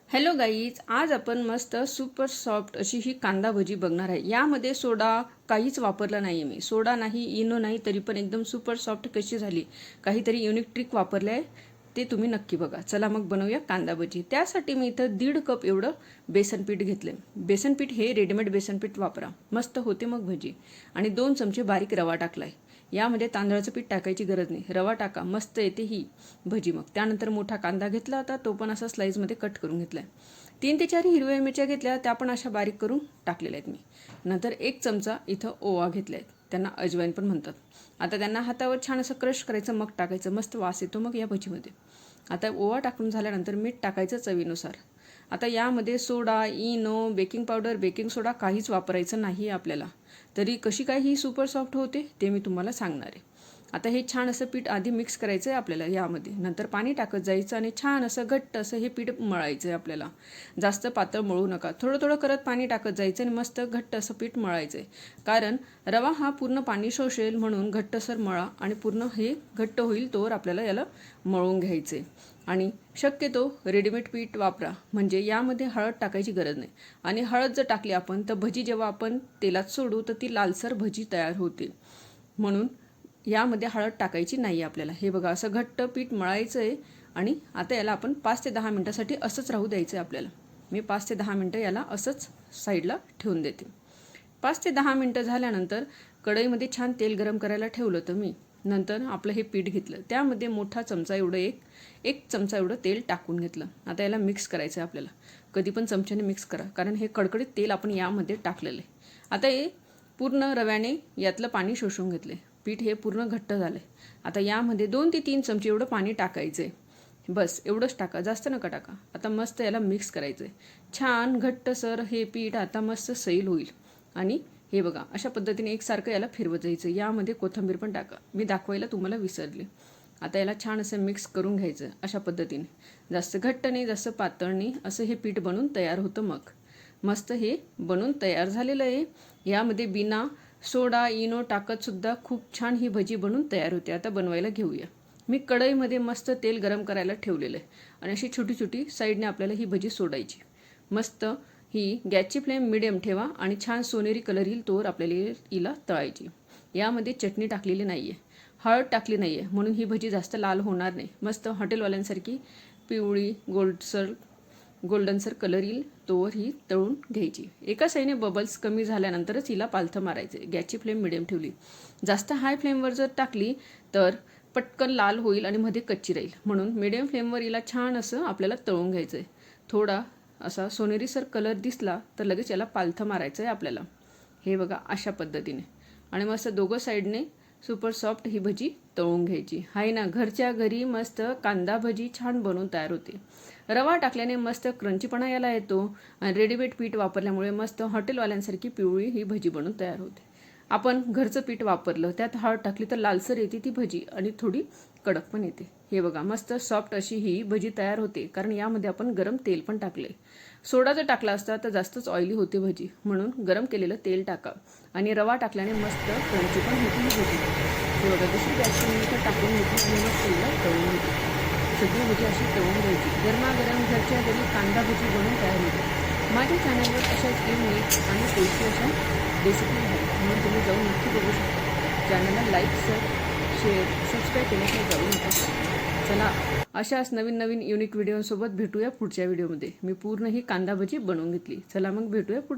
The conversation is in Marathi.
हॅलो गाईज, आज आपण मस्त सुपर सॉफ्ट अशी ही कांदा भजी बघणार आहे। यामध्ये सोडा काहीच वापरला नाही मी, सोडा नाही, इनो नाही, तरी पण एकदम सुपर सॉफ्ट कशी झाली। काहीतरी युनिक ट्रिक वापरले आहे, ते तुम्ही नक्की बघा। चला मग बनवूया कांदा भजी। त्यासाठी मी इथं 1.5 कप एवढं बेसन पीठ घेतले। बेसन पीठ हे रेडीमेड बेसन पीठ वापरा, मस्त होते मग भजी। आणि 2 चमचे बारीक रवा टाकलाय। यामध्ये तांदळाचं पीठ टाकायची गरज नाही, रवा टाका, मस्त येते ही भजी। मग त्यानंतर मोठा कांदा घेतला होता, तो पण असा स्लाइसमध्ये कट करून घेतलाय। 3 ते 4 हिरव्या मिरच्या घेतल्या, त्या पण अशा बारीक करून टाकलेल्या आहेत मी। नंतर 1 चमचा इथं ओवा घेतलाय, त्यांना अजवाईन पण म्हणतात। आता त्यांना हातावर छान असं क्रश करायचं, मग टाकायचं, मस्त वास येतो मग या भजीमध्ये। आता ओवा टाकून झाल्यानंतर मीठ टाकायचं चवीनुसार। आता यामध्ये सोडा, इनो, बेकिंग पावडर, बेकिंग सोडा काहीच वापरायचं नाही आपल्याला। तरी कशी काय ही सुपर सॉफ्ट होते ते मी तुम्हाला सांगणार आहे। आता हे छान असं पीठ आधी मिक्स करायचं आहे आपल्याला यामध्ये, नंतर पाणी टाकत जायचं आणि छान असं घट्ट असं हे पीठ मळायचं आहे आपल्याला। जास्त पातळ मळू नका, थोडं थोडं करत पाणी टाकत जायचं आणि मस्त घट्ट असं पीठ मळायचं आहे। कारण रवा हा पूर्ण पाणी शोषेल, म्हणून घट्टसर मळा आणि पूर्ण हे घट्ट होईल तोवर आपल्याला याला मळून घ्यायचं आहे। आणि शक्यतो रेडीमेड पीठ वापरा, म्हणजे यामध्ये हळद टाकायची गरज नाही। आणि हळद जर टाकली आपण तर भजी जेव्हा आपण तेलात सोडू तर ती लालसर भजी तयार होते, म्हणून यामध्ये हळद टाकायची नाही आपल्याला। हे बघा, असं घट्ट पीठ मळायचं आहे आणि आता याला आपण 5 ते 10 मिनिटासाठी असंच राहू द्यायचं आहे आपल्याला। मी 5 ते 10 मिनिटं याला असंच साईडला ठेवून देते। 5 ते 10 मिनिटं झाल्यानंतर कढईमध्ये छान तेल गरम करायला ठेवलं होतं मी। नंतर आपलं हे पीठ घेतलं, त्यामध्ये मोठा चमचा एवढं एक चमचा एवढं तेल टाकून घेतलं। आता याला मिक्स करायचं आहे आपल्याला। कधी पण चमच्याने मिक्स करा, कारण हे कडकडीत तेल आपण यामध्ये टाकलेलं आहे। आता हे पूर्ण रव्याने यातलं पाणी शोषून घेतले, पीठ हे पूर्ण घट्ट झालंय। आता यामध्ये 2 ते 3 चमचे एवढं पाणी टाकायचंय, बस एवढंच टाका, जास्त नका टाका। आता मस्त याला मिक्स करायचंय, छान घट्टसर हे पीठ आता मस्त सैल होईल। आणि हे बघा, अशा पद्धतीने एकसारखं याला फिरवत जायचं। यामध्ये कोथिंबीर पण टाका, मी दाखवायला तुम्हाला विसरले। आता याला छान असं मिक्स करून घ्यायचं अशा पद्धतीने, जास्त घट्ट नाही जास्त पातळ नाही, असं हे पीठ बनून तयार होतं। मग मस्त हे बनून तयार झालेलं आहे। यामध्ये बिना सोडा, इनो टाकत सुद्धा खूप छान ही भजी बनून तयार होते। आता बनवायला घेऊया। मी कढईमध्ये मस्त तेल गरम करायला ठेवलेलं आहे आणि अशी छोटी छोटी साईडने आपल्याला ही भजी सोडायची। मस्त ही गॅसची फ्लेम मिडियम ठेवा आणि छान सोनेरी कलर येईल तोवर आपल्याला हिला तळायची। यामध्ये चटणी टाकलेली नाही आहे, हळद टाकली नाही आहे, म्हणून ही भजी जास्त लाल होणार नाही। मस्त हॉटेलवाल्यांसारखी पिवळी गोल्डनसर कलर येईल तोवर ही तळून घ्यायची। एका साईडने बबल्स कमी झाल्यानंतरच हिला पालथं मारायचे। गॅसची फ्लेम मिडियम ठेवली, जास्त हाय फ्लेमवर जर टाकली तर पटकन लाल होईल आणि मध्ये कच्ची राहील, म्हणून मिडियम फ्लेमवर हिला छान असं आपल्याला तळून घ्यायचं आहे। थोडा असा सोनेरीसर कलर दिसला तर लगेच याला पालथं मारायचं आहे आपल्याला। हे बघा, अशा पद्धतीने आणि मस्त दोघं साईडने सुपर सॉफ्ट ही भजी तळून घ्यायची आहे ना। घरच्या घरी मस्त कांदा भजी छान बनवून तयार होते। रवा टाकल्याने मस्त क्रंचीपणा याला येतो आणि रेडीमेड पीठ वापरल्यामुळे मस्त हॉटेलवाल्यांसारखी पिवळी ही भजी बनवून तयार होते। आपण घरचं पीठ वापरलं, त्यात हळद टाकली तर लालसर येते ती भजी आणि थोडी कडक पण येते। हे बघा, मस्त सॉफ्ट अशी ही भजी तयार होते, कारण यामध्ये आपण गरम तेल पण टाकले। सोडा जर टाकला असता तर जास्तच ऑइली होते भजी, म्हणून गरम केलेलं तेल टाका। आणि रवा टाकल्याने मस्त क्रंची पण होती ही भजी। हे बघा, दुसरी गॅसची मिनिटं टाकून घेतली आणि मग तेलला तळून घेतली। सगळी भजी अशी तळून घ्यायची। गरमागरम घरच्या घरी कांदा भजी बनवून तयार होते। माझ्या चॅनलवर अशाच युनिक आणि टेस्टी अशा रेसिपी आहेत, म्हणून तुम्ही जाऊन नक्की बघू शकता। चॅनलला लाईक, शेअर, सबस्क्राईब केल्याशिवाय जाऊ नका। चला, अशाच नवीन नवीन युनिक व्हिडिओसोबत भेटूया पुढच्या व्हिडिओमध्ये। मी पूर्ण ही कांदा भजी बनवून घेतली। चला मग भेटूया पुढच्या